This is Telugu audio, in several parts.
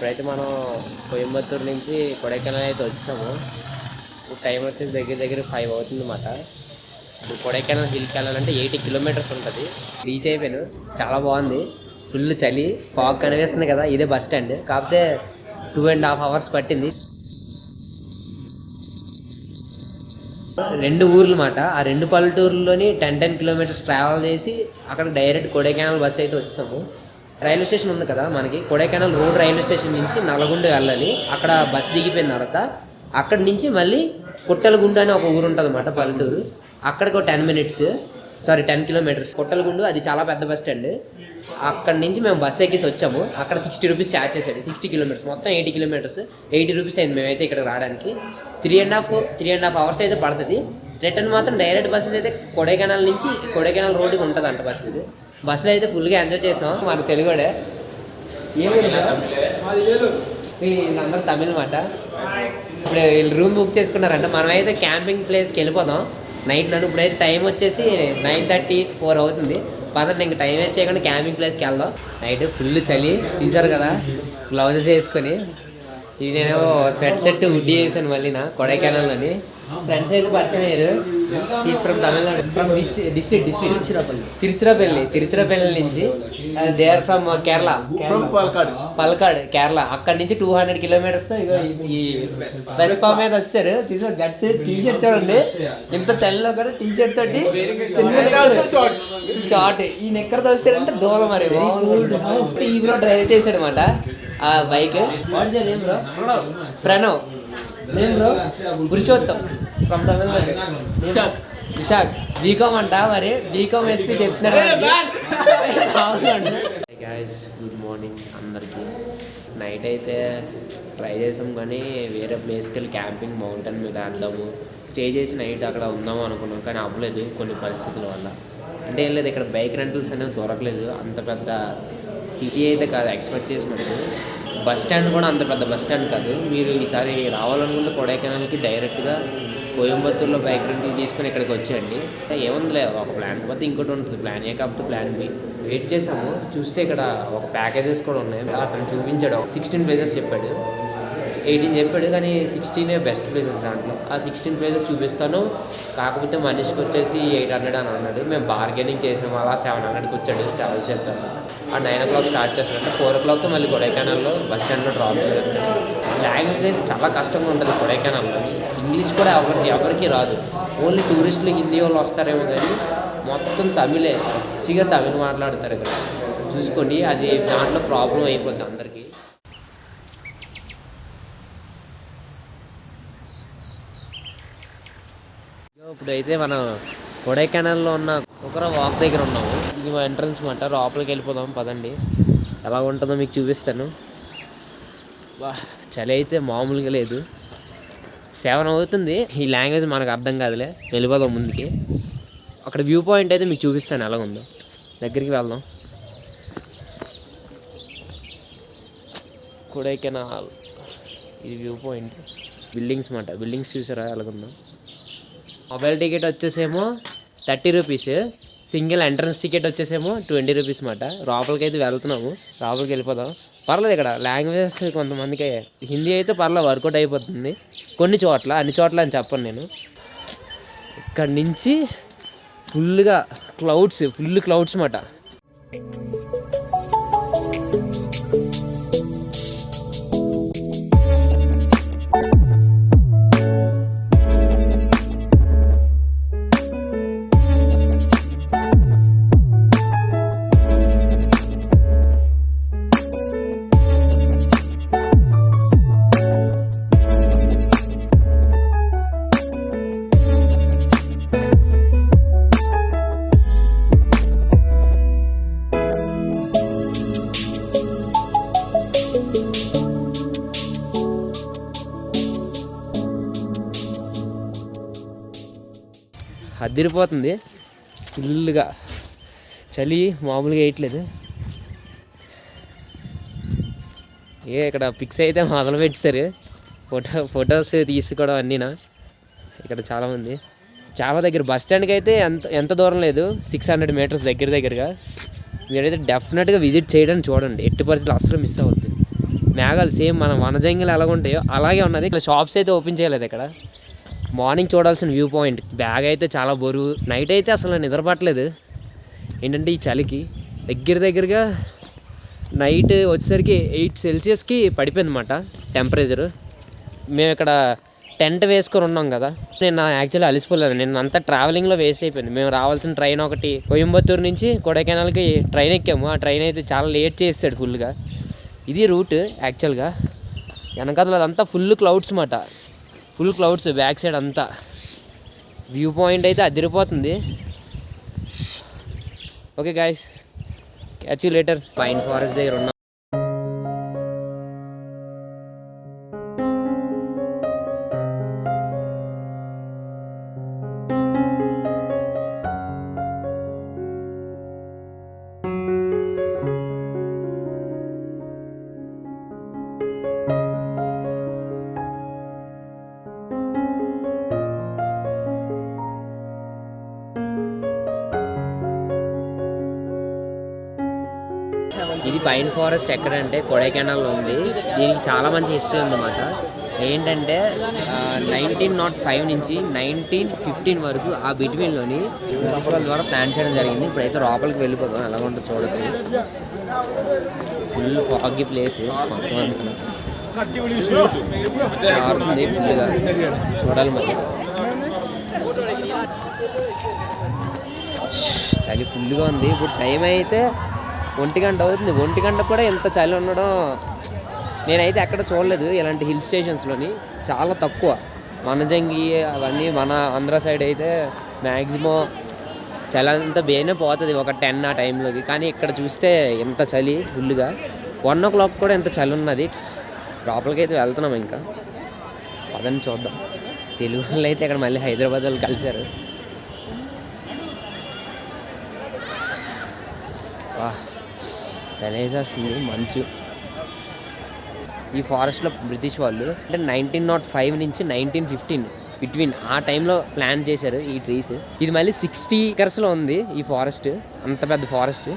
ఇప్పుడైతే మనం కోయంబత్తూరు నుంచి కొడైకెనాల్ అయితే వచ్చాము. టైం వచ్చేసి దగ్గర 5 అవుతుంది అన్నమాట. ఇప్పుడు కొడైకెనాల్ హిల్కి వెళ్ళాలంటే 80 కిలోమీటర్స్ ఉంటుంది. రీచ్ అయిపోయాను. చాలా బాగుంది. ఫుల్ చలి, ఫాగ్ కనిపిస్తుంది కదా. ఇదే బస్ స్టాండ్. కాకపోతే 2.5 hours పట్టింది. 2 ఊర్లు మాట. ఆ 2 పల్లెటూరులోని 10 కిలోమీటర్స్ ట్రావెల్ చేసి అక్కడ డైరెక్ట్ కొడైకెనాల్ బస్ అయితే వచ్చాము. రైల్వే స్టేషన్ ఉంది కదా మనకి, కొడైకెనాల్ రోడ్ రైల్వే స్టేషన్ నుంచి నల్లగొండ వెళ్ళాలి. అక్కడ బస్ దిగిపోయిన తర్వాత అక్కడి నుంచి మళ్ళీ కుట్టలగుండు అని ఒక ఊరు ఉంటుంది అన్నమాట, పల్లెటూరు. అక్కడికి ఒక 10 కిలోమీటర్స్ కుట్టలగుండు. అది చాలా పెద్ద బస్ స్టాండ్. అక్కడి నుంచి మేము బస్ ఎక్కేసి వచ్చాము. అక్కడ 60 రూపీస్ ఛార్జ్ చేశాడు. 60 కిలోమీటర్స్ మొత్తం 80 కిలోమీటర్స్ 80 రూపీస్ అయింది మేమైతే ఇక్కడ రావడానికి. 3.5 hours అయితే పడుతుంది. రిటర్న్ మాత్రం డైరెక్ట్ బస్సెస్ అయితే కొడైకెనాల్ నుంచి కొడైకెనాల్ రోడ్డుకి ఉంటుంది అంట బస్సెస్. బస్సులో అయితే ఫుల్గా ఎంజాయ్ చేసాం. మన తెలుగుడే వీళ్ళందరూ తమిళ మాట. ఇప్పుడు వీళ్ళు రూమ్ బుక్ చేసుకున్నారంట. మనమైతే క్యాంపింగ్ ప్లేస్కి వెళ్ళిపోదాం నైట్లో. ఇప్పుడైతే టైం వచ్చేసి 9:34 అవుతుంది. పదండి, ఇంక టైం వేస్ట్ చేయకుండా క్యాంపింగ్ ప్లేస్కి వెళ్దాం. నైట్ ఫుల్ చలి చూసారు కదా, గ్లౌజెస్ వేసుకొని. ఇది నేను స్వెట్ హుడ్డీ వేసాను మళ్ళీ నా కొడైకెనాల్లోని. ఫ్రెండ్స్ అయితే పరిచయం అయ్యారు. Is from Tamil Nadu, from district Tiruchirappalli నుంచి. They are from Kerala, from Palakkad Kerala. అక్కడ నుంచి 200 కిలోమీటర్స్తో ఈ వెస్పా మీద వచ్చారు. చూసారు గట్స్ టీషర్ట్ చూడండి. ఇంత చలిలో కూడా టీషర్ట్ తోటి షార్ట్ ఈ నెక్కర్ వచ్చారంటే దూరం. మరి ఈ బ్రో డ్రైవ్ చేశాడు అనమాట ఆ bike. Pranav, Purushottam from Tamil Nadu, Vishakh BCom అంట. మరి బీకామ్ ఎస్కి చెప్తున్నాడు. గైస్ గుడ్ మార్నింగ్ అందరికీ. నైట్ అయితే ట్రై చేసాం కానీ వేరే ప్లేస్కి వెళ్ళి క్యాంపింగ్ మౌంటైన్ మీద వేద్దాము, స్టే చేసి నైట్ అక్కడ ఉందాము అనుకున్నాం. కానీ అవ్వలేదు కొన్ని పరిస్థితుల వల్ల. అంటే ఏం లేదు, ఇక్కడ బైక్ రెంటల్స్ అనేవి దొరకలేదు. అంత పెద్ద సిటీ అయితే కాదు ఎక్స్పెక్ట్ చేసినట్టు. బస్ స్టాండ్ కూడా అంత పెద్ద బస్ స్టాండ్ కాదు. మీరు ఈసారి రావాలనుకుంటే కొడైకెనాల్కి డైరెక్ట్గా కోయంబత్తూరులో బైక్ రెంటల్ తీసుకొని ఇక్కడికి వచ్చేయండి. ఏముందిలే, ఒక ప్లాన్ పోతే ఇంకోటి ఉంటుంది. ప్లాన్ ఏ కాకపోతే ప్లాన్ బి. వెయిట్ చేసాము. చూస్తే ఇక్కడ ఒక ప్యాకేజెస్ కూడా ఉన్నాయి. అతను చూపించాడు. 16 ప్లేసెస్ చెప్పాడు, 18 చెప్పాడు కానీ 16 బెస్ట్ ప్లేసెస్ దాంట్లో. ఆ 16 ప్లేసెస్ చూపిస్తాను, కాకపోతే మనిషికి వచ్చేసి 800 అని అన్నాడు. మేము బార్గెనింగ్ చేసాము. అలా 700కి వచ్చాడు చాలా సేపు తర్వాత. ఆ 9 o'clock స్టార్ట్ చేస్తాడంటే 4 o'clockతో మళ్ళీ కొడైకెనాల్లో బస్ స్టాండ్లో డ్రాప్ చేస్తాడు. లాంగ్వేజ్ అయితే చాలా కష్టంగా ఉంటుంది కొడైకెనాల్లో. ఇంగ్లీష్ కూడా ఎవరికి రాదు. ఓన్లీ టూరిస్టులు హిందీ వాళ్ళు వస్తారేమో కానీ మొత్తం తమిళే. మంచిగా తమిళ్ మాట్లాడతారు ఇక్కడ. చూసుకోండి, అది దాంట్లో ప్రాబ్లం అయిపోద్ది అందరికీ. ఇప్పుడైతే మనం కొడైకెనాల్లో ఉన్న ఒకరు వాక్ దగ్గర ఉన్నాము. ఇది మా ఎంట్రన్స్ మాట. లోపలికి వెళ్ళిపోదాం పదండి. ఎలా ఉంటుందో మీకు చూపిస్తాను. చలి అయితే మామూలుగా లేదు. 7 అవుతుంది. ఈ లాంగ్వేజ్ మనకు అర్థం కాదులే, వెళ్ళిపోదాం ముందుకి. అక్కడ వ్యూ పాయింట్ అయితే మీకు చూపిస్తాను ఎలా ఉందో. దగ్గరికి వెళ్దాం. కొడైకెనాల్ ఇది వ్యూ పాయింట్. బిల్డింగ్స్ మాట. బిల్డింగ్స్ చూసారా ఎలాగుందో. మొబైల్ టికెట్ వచ్చేసేమో 30 రూపీస్. సింగిల్ ఎంట్రన్స్ టికెట్ వచ్చేసేమో 20 రూపీస్ మాట. లోపలికి అయితే వెళ్తున్నాము. లోపలికి వెళ్ళిపోదాం. పర్లేదు, ఇక్కడ లాంగ్వేజెస్ కొంతమందికి హిందీ అయితే పర్లేదు వర్కౌట్ అయిపోతుంది కొన్ని చోట్ల, అన్ని చోట్ల అని చెప్పను నేను. ఇక్కడ నుంచి ఫుల్ క్లౌడ్స్ మాట. అదిరిపోతుంది. ఫుల్గా చలి మామూలుగా వేయట్లేదు. ఇక్కడ పిక్స్ అయితే మొదలు పెట్టేశారు. ఫొటోస్ తీసుకోవడం అన్నీనా. ఇక్కడ చాలామంది చాలా దగ్గర బస్ స్టాండ్కి అయితే ఎంత దూరం లేదు, 600 మీటర్స్ దగ్గరగా. మీరైతే డెఫినెట్గా విజిట్ చేయడానికి చూడండి. ఎట్టి పరిస్థితులు అస్సలు మిస్ అవ్వద్దు. మేఘాలు సేమ్ మన వనజంగిలు ఎలాగ ఉంటాయో అలాగే ఉన్నది. ఇక్కడ షాప్స్ అయితే ఓపెన్ చేయలేదు. ఇక్కడ మార్నింగ్ చూడాల్సిన వ్యూ పాయింట్. బ్యాగ్ అయితే చాలా బరువు. నైట్ అయితే అసలు నిద్రపట్టలేదు. ఏంటంటే ఈ చలికి దగ్గరగా నైట్ వచ్చేసరికి 8 సెల్సియస్కి పడిపోయింది అన్నమాట టెంపరేచరు. మేము ఇక్కడ టెంట్ వేసుకొని ఉన్నాం కదా. నేను యాక్చువల్లీ అలసిపోలేదు. నేను అంతా ట్రావెలింగ్లో వేస్ట్ అయిపోయింది. మేము రావాల్సిన ట్రైన్ ఒకటి కోయంబత్తూరు నుంచి కొడైకెనాల్కి ట్రైన్ ఎక్కాము. ఆ ట్రైన్ అయితే చాలా లేట్ చేసాడు ఫుల్గా. ఇది రూట్ యాక్చువల్గా. వెనకాల అదంతా ఫుల్ క్లౌడ్స్ అన్నమాట. ఫుల్ క్లౌడ్స్ బ్యాక్ సైడ్ అంతా. వ్యూ పాయింట్ అయితే అదిరిపోతుంది. Okay guys, catch you later. Pine forest దగ్గర ఉన్నాం. ఇది పైన్ ఫారెస్ట్ ఎక్కడంటే కొడైకెనాల్లో ఉంది. దీనికి చాలా మంచి హిస్టరీ ఉందన్నమాట. ఏంటంటే 1905 నుంచి 1915 వరకు ఆ బిట్వీన్లోని బ్రిటిష్ వాళ్ళ ద్వారా ప్లాన్ చేయడం జరిగింది. ఇప్పుడైతే లోపలికి వెళ్ళిపోతాం. ఎలా ఉంటుందో చూడొచ్చు. ఫుల్ ఫాగీ ప్లేస్ మొత్తం అంతా. మారుతుంది ఫుల్గా. చూడాలి మరి. చలి ఫుల్గా ఉంది. ఇప్పుడు టైం అయితే 1 గంట అవుతుంది. 1 గంటకు కూడా ఎంత చలి ఉండడం నేనైతే ఎక్కడ చూడలేదు. ఇలాంటి హిల్ స్టేషన్స్లోని చాలా తక్కువ. వనజంగి అవన్నీ మన ఆంధ్ర సైడ్ అయితే మ్యాక్సిమం చలి అంతా బేనే పోతుంది ఒక 10 ఆ టైంలోకి. కానీ ఇక్కడ చూస్తే ఎంత చలి ఫుల్గా. 1 o'clock కూడా ఎంత చలి ఉన్నది. లోపలికి అయితే వెళ్తున్నాం. ఇంకా అదని చూద్దాం. తెలుగు వాళ్ళు అయితే ఇక్కడ మళ్ళీ హైదరాబాద్ వాళ్ళు కలిశారు. చలేసేస్తుంది. మంచు. ఈ ఫారెస్ట్లో బ్రిటిష్ వాళ్ళు అంటే 1905 నుంచి 1915 బిట్వీన్ ఆ టైంలో ప్లాన్ చేశారు ఈ ట్రీస్. ఇది మళ్ళీ 60 acresలో ఉంది ఈ ఫారెస్ట్. అంత పెద్ద ఫారెస్ట్.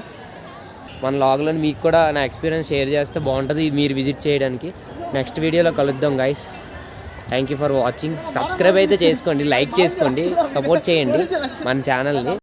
మన లాగ్లో మీకు కూడా నా ఎక్స్పీరియన్స్ షేర్ చేస్తే బాగుంటుంది మీరు విజిట్ చేయడానికి. నెక్స్ట్ వీడియోలో కలుద్దాం guys. Thank you for watching. Subscribe అయితే చేసుకోండి, లైక్ చేసుకోండి, సపోర్ట్ చేయండి మన ఛానల్ని.